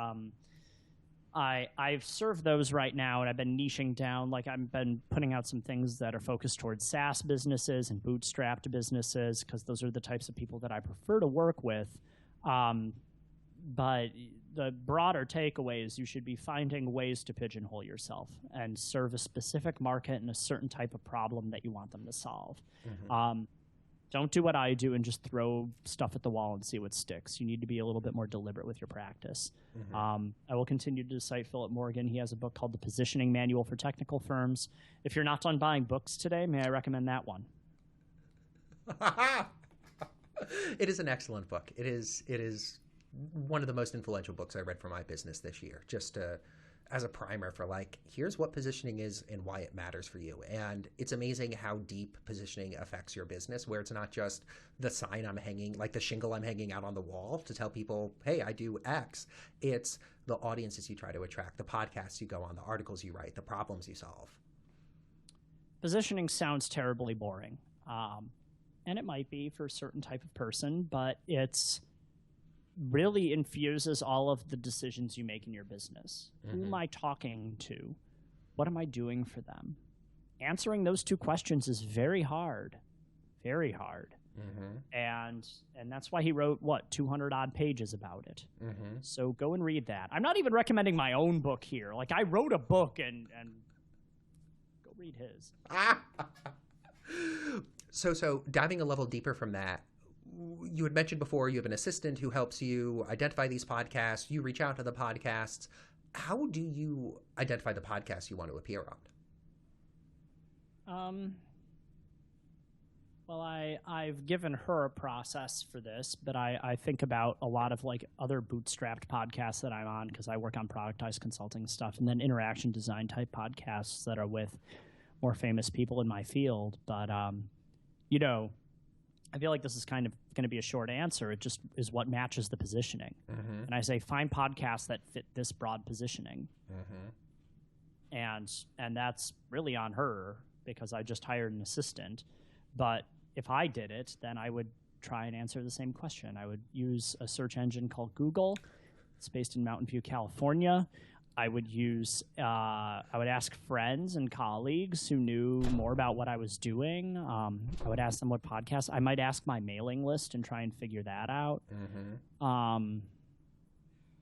I've served those right now, and I've been niching down. Like I've been putting out some things that are focused towards SaaS businesses and bootstrapped businesses, because those are the types of people that I prefer to work with. But the broader takeaway is you should be finding ways to pigeonhole yourself and serve a specific market and a certain type of problem that you want them to solve. Don't do what I do and just throw stuff at the wall and see what sticks. You need to be a little bit more deliberate with your practice. I will continue to cite Philip Morgan. He has a book called The Positioning Manual for Technical Firms. If you're not done buying books today, may I recommend that one? It is an excellent book. It is one of the most influential books I read for my business this year. Just as a primer for like, here's what positioning is and why it matters for you. And it's amazing how deep positioning affects your business, where it's not just the sign I'm hanging, like the shingle I'm hanging out on the wall to tell people, hey, I do X. It's the audiences you try to attract, the podcasts you go on, the articles you write, the problems you solve. Positioning sounds terribly boring. And it might be for a certain type of person, but it's really infuses all of the decisions you make in your business. Who am I talking to? What am I doing for them? Answering those 2 questions is very hard. Very hard. And that's why he wrote, 200 odd pages about it. So go and read that. I'm not even recommending my own book here. Like I wrote a book and go read his. So diving a level deeper from that, you had mentioned before you have an assistant who helps you identify these podcasts. You reach out to the podcasts. How do you identify the podcasts you want to appear on? Well, I've given her a process for this, but I think about a lot of like other bootstrapped podcasts that I'm on because I work on productized consulting stuff, and then interaction design type podcasts that are with more famous people in my field. But, you know, I feel like this is kind of going to be a short answer. It just is what matches the positioning. Mm-hmm. And I say, find podcasts that fit this broad positioning. Mm-hmm. And that's really on her because I just hired an assistant. But if I did it, then I would try and answer the same question. I would use a search engine called Google. It's based in Mountain View, California. I would ask friends and colleagues who knew more about what I was doing. I would ask them what podcasts. I might ask my mailing list and try and figure that out. Mm-hmm.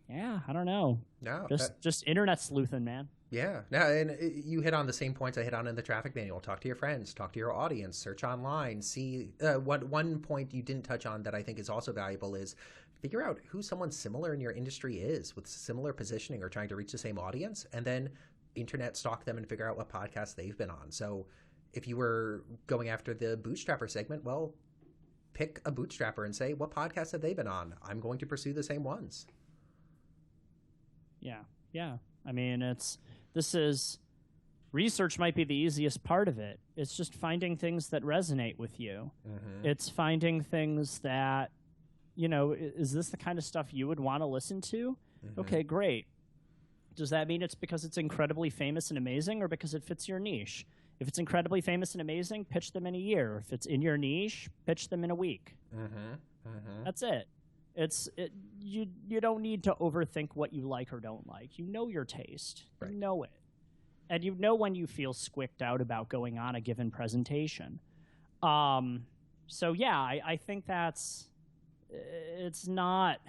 Yeah, I don't know. No, just internet sleuthing, man. Yeah. No, and you hit on the same points I hit on in the traffic manual. Talk to your friends, talk to your audience, search online, see one point you didn't touch on that I think is also valuable is figure out who someone similar in your industry is with similar positioning or trying to reach the same audience, and then internet stalk them and figure out what podcasts they've been on. So if you were going after the bootstrapper segment, well, pick a bootstrapper and say, what podcasts have they been on? I'm going to pursue the same ones. Yeah. I mean, research might be the easiest part of it. It's just finding things that resonate with you. Mm-hmm. It's finding things that, you know, is this the kind of stuff you would want to listen to? Mm-hmm. Okay, great. Does that mean it's because it's incredibly famous and amazing or because it fits your niche? If it's incredibly famous and amazing, pitch them in a year. If it's in your niche, pitch them in a week. Mm-hmm. Mm-hmm. That's it. You don't need to overthink what you like or don't like. You know your taste. Right. You know it. And you know when you feel squicked out about going on a given presentation. So yeah, I think it's not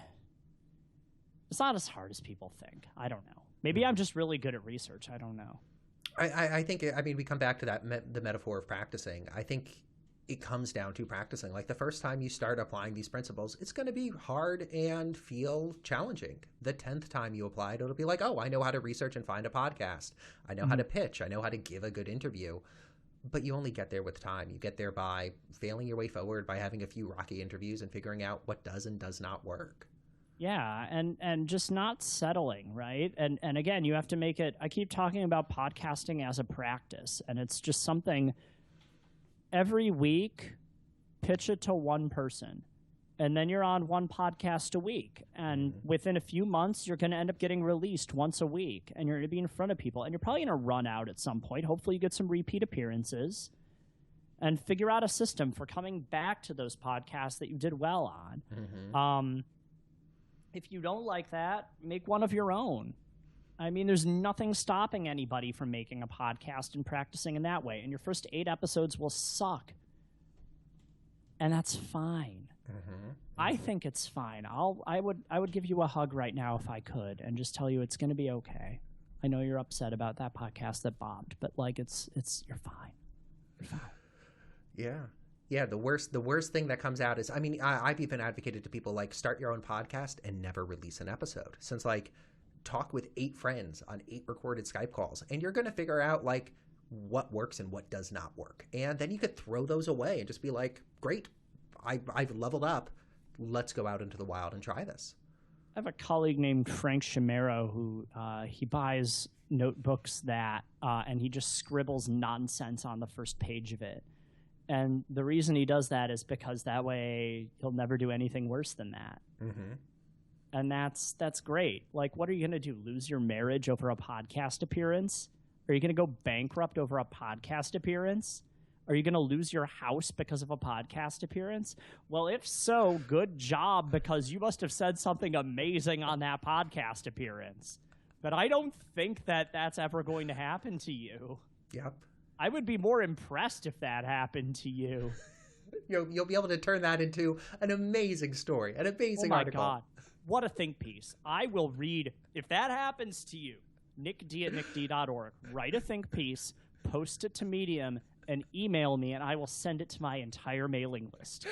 as hard as people think. I don't know. Maybe I'm just really good at research. I don't know. I think, I mean, we come back to that, the metaphor of practicing. I think it comes down to practicing. Like the first time you start applying these principles, it's going to be hard and feel challenging. The 10th time you apply it, it'll be like, oh, I know how to research and find a podcast. I know how to pitch. I know how to give a good interview. But you only get there with time. You get there by failing your way forward, by having a few rocky interviews and figuring out what does and does not work. Yeah, and just not settling, right? And again, you have to make it, I keep talking about podcasting as a practice, and it's just something every week, pitch it to one person. And then you're on one podcast a week. And within a few months, you're going to end up getting released once a week. And you're going to be in front of people. And you're probably going to run out at some point. Hopefully you get some repeat appearances. And figure out a system for coming back to those podcasts that you did well on. Mm-hmm. If you don't like that, make one of your own. I mean, there's nothing stopping anybody from making a podcast and practicing in that way. And your first 8 episodes will suck. And that's fine. Mm-hmm. I think it's fine. I would give you a hug right now if I could and just tell you it's going to be okay. I know you're upset about that podcast that bombed, but like it's you're fine. You're fine. Yeah. Yeah, the worst thing that comes out is, I mean, I've even advocated to people like start your own podcast and never release an episode. Since like talk with 8 friends on 8 recorded Skype calls, and you're going to figure out like what works and what does not work. And then you could throw those away and just be like, great, I've leveled up. Let's go out into the wild and try this. I have a colleague named Frank Chimero who he buys notebooks and he just scribbles nonsense on the first page of it. And the reason he does that is because that way he'll never do anything worse than that. Mm-hmm. And that's great. Like, what are you going to do? Lose your marriage over a podcast appearance? Are you going to go bankrupt over a podcast appearance? Are you going to lose your house because of a podcast appearance? Well, if so, good job, because you must have said something amazing on that podcast appearance. But I don't think that that's ever going to happen to you. Yep. I would be more impressed if that happened to you. You'll be able to turn that into an amazing story, an amazing article. Oh, my God. What a think piece. I will read, if that happens to you, nickd at nickd.org. Write a think piece, post it to Medium, and email me, and I will send it to my entire mailing list.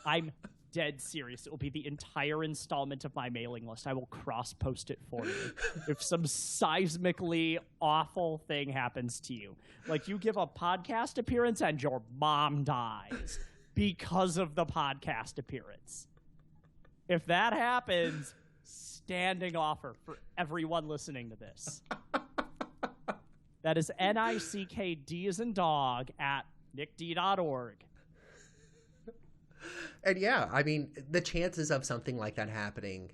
I'm dead serious. It will be the entire installment of my mailing list. I will cross-post it for you. If some seismically awful thing happens to you, like you give a podcast appearance and your mom dies because of the podcast appearance. If that happens, standing offer for everyone listening to this. That is NICKD as in dog at nickd.org. And yeah, I mean, the chances of something like that happening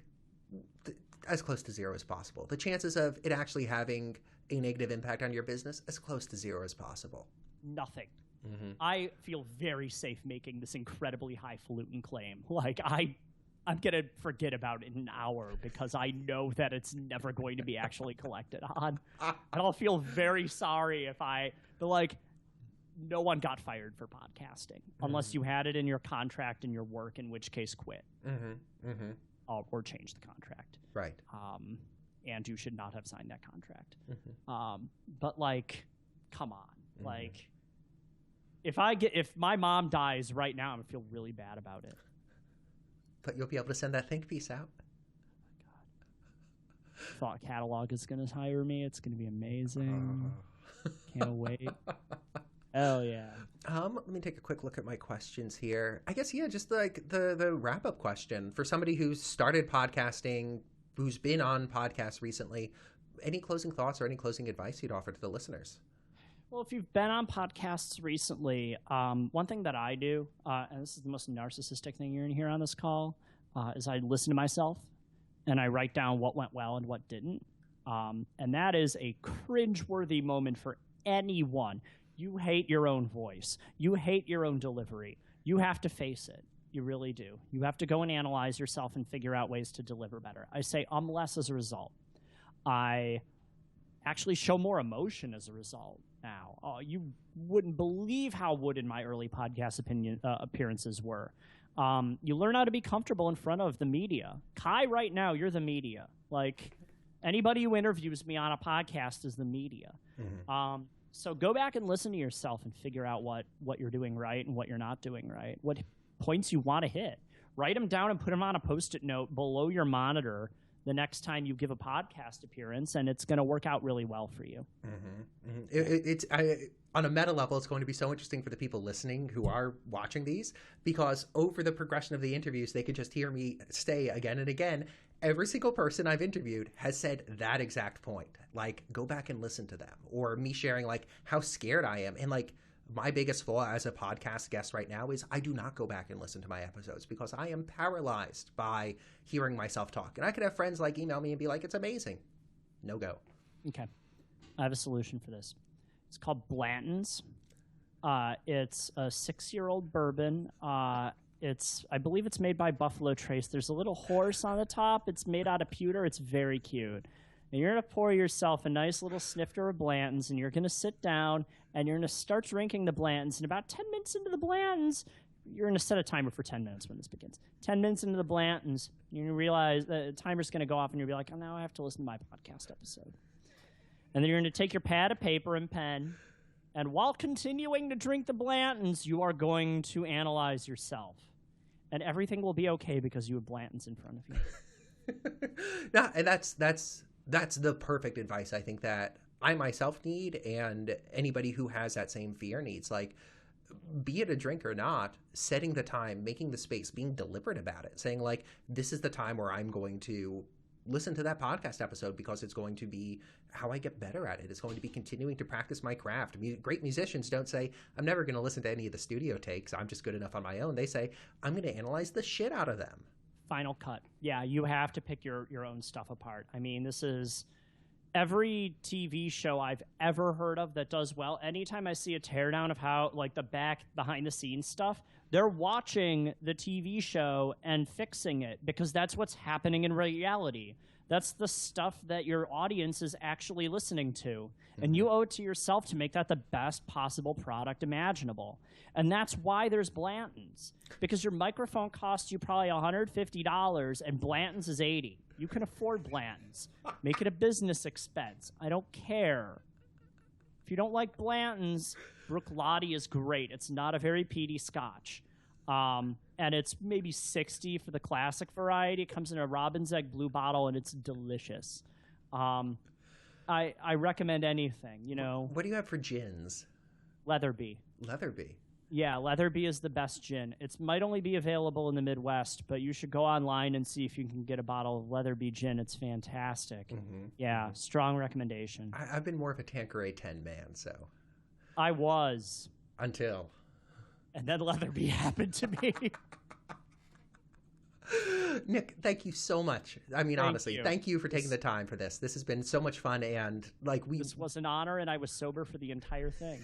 as close to zero as possible. The chances of it actually having a negative impact on your business as close to zero as possible. Nothing. Mm-hmm. I feel very safe making this incredibly highfalutin claim. Like, I'm going to forget about it in an hour because I know that it's never going to be actually collected on. And I'll feel very sorry if no one got fired for podcasting unless you had it in your contract in your work, in which case quit. Or change the contract. Right. And you should not have signed that contract. But come on. If my mom dies right now, I'm going to feel really bad about it. But you'll be able to send that think piece out. Thought Catalog is going to hire me. It's going to be amazing. Can't wait. Hell yeah. Let me take a quick look at my questions here. I guess, yeah, just like the wrap-up question. For somebody who's started podcasting, who's been on podcasts recently, any closing thoughts or any closing advice you'd offer to the listeners? Well, if you've been on podcasts recently, one thing that I do, and this is the most narcissistic thing you're going to hear on this call, is I listen to myself and I write down what went well and what didn't. And that is a cringeworthy moment for anyone. You hate your own voice. You hate your own delivery. You have to face it. You really do. You have to go and analyze yourself and figure out ways to deliver better. I say less as a result. I actually show more emotion as a result now. You wouldn't believe how wooden my early podcast appearances were. You learn how to be comfortable in front of the media. Kai, right now, you're the media. Like, anybody who interviews me on a podcast is the media. So go back and listen to yourself and figure out what you're doing right and what you're not doing right, what points you want to hit. Write them down and put them on a Post-it note below your monitor the next time you give a podcast appearance, and it's going to work out really well for you. On a meta level, it's going to be so interesting for the people listening who are watching these, because over the progression of the interviews, they could just hear me say again and again, every single person I've interviewed has said that exact point. Like, go back and listen to them. Or me sharing, like, how scared I am. And, like, my biggest flaw as a podcast guest right now is I do not go back and listen to my episodes because I am paralyzed by hearing myself talk. And I could have friends, like, email me and be like, it's amazing. No go. Okay. I have a solution for this. It's called Blanton's. It's a 6-year-old bourbon. I believe it's made by Buffalo Trace. There's a little horse on the top. It's made out of pewter. It's very cute. And you're going to pour yourself a nice little snifter of Blanton's, and you're going to sit down, and you're going to start drinking the Blanton's. And about 10 minutes into the Blanton's, you're going to set a timer for 10 minutes when this begins. 10 minutes into the Blanton's, you're going to realize the timer's going to go off, and you'll be like, oh, now I have to listen to my podcast episode. And then you're going to take your pad of paper and pen, and while continuing to drink the Blanton's, you are going to analyze yourself. And everything will be okay because you have Blanton's in front of you. No, and that's the perfect advice I think that I myself need, and anybody who has that same fear needs. Like, be it a drink or not, setting the time, making the space, being deliberate about it, saying, like, this is the time where I'm going to listen to that podcast episode because it's going to be how I get better at it. It's going to be continuing to practice my craft. Great musicians don't say, I'm never going to listen to any of the studio takes. I'm just good enough on my own. They say, I'm going to analyze the shit out of them. Final cut. Yeah, you have to pick your own stuff apart. I mean, this is every TV show I've ever heard of that does well. Anytime I see a teardown of how, like, the behind the scenes stuff, they're watching the TV show and fixing it because that's what's happening in reality. That's the stuff that your audience is actually listening to. And you owe it to yourself to make that the best possible product imaginable. And that's why there's Blanton's. Because your microphone costs you probably $150 and Blanton's is $80. You can afford Blanton's. Make it a business expense. I don't care. If you don't like Blanton's, Bruichladdich is great. It's not a very peaty Scotch. And it's maybe 60 for the classic variety. It comes in a robin's egg blue bottle, and it's delicious. I recommend anything, you know. What do you have for gins? Leatherby. Leatherby. Yeah, Leatherby is the best gin. It might only be available in the Midwest, but you should go online and see if you can get a bottle of Leatherby gin. It's fantastic. Yeah, strong recommendation. I've been more of a Tanqueray 10 man, so. I was. Until. And then Leatherby happened to me. Nick, thank you so much. I mean, honestly, thank you for taking the time for this. This has been so much fun, and this was an honor, and I was sober for the entire thing.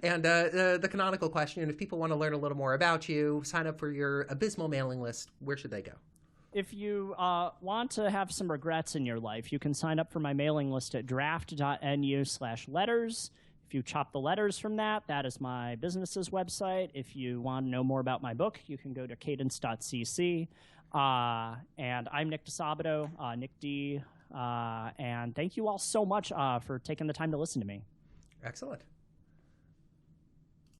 And the canonical question, if people want to learn a little more about you, sign up for your Abysmal mailing list, where should they go? If you want to have some regrets in your life, you can sign up for my mailing list at draft.nu/letters. If you chop the letters from that, that is my business's website. If you want to know more about my book, you can go to cadence.cc. And I'm Nick DeSabato, Nick D. And thank you all so much for taking the time to listen to me. Excellent.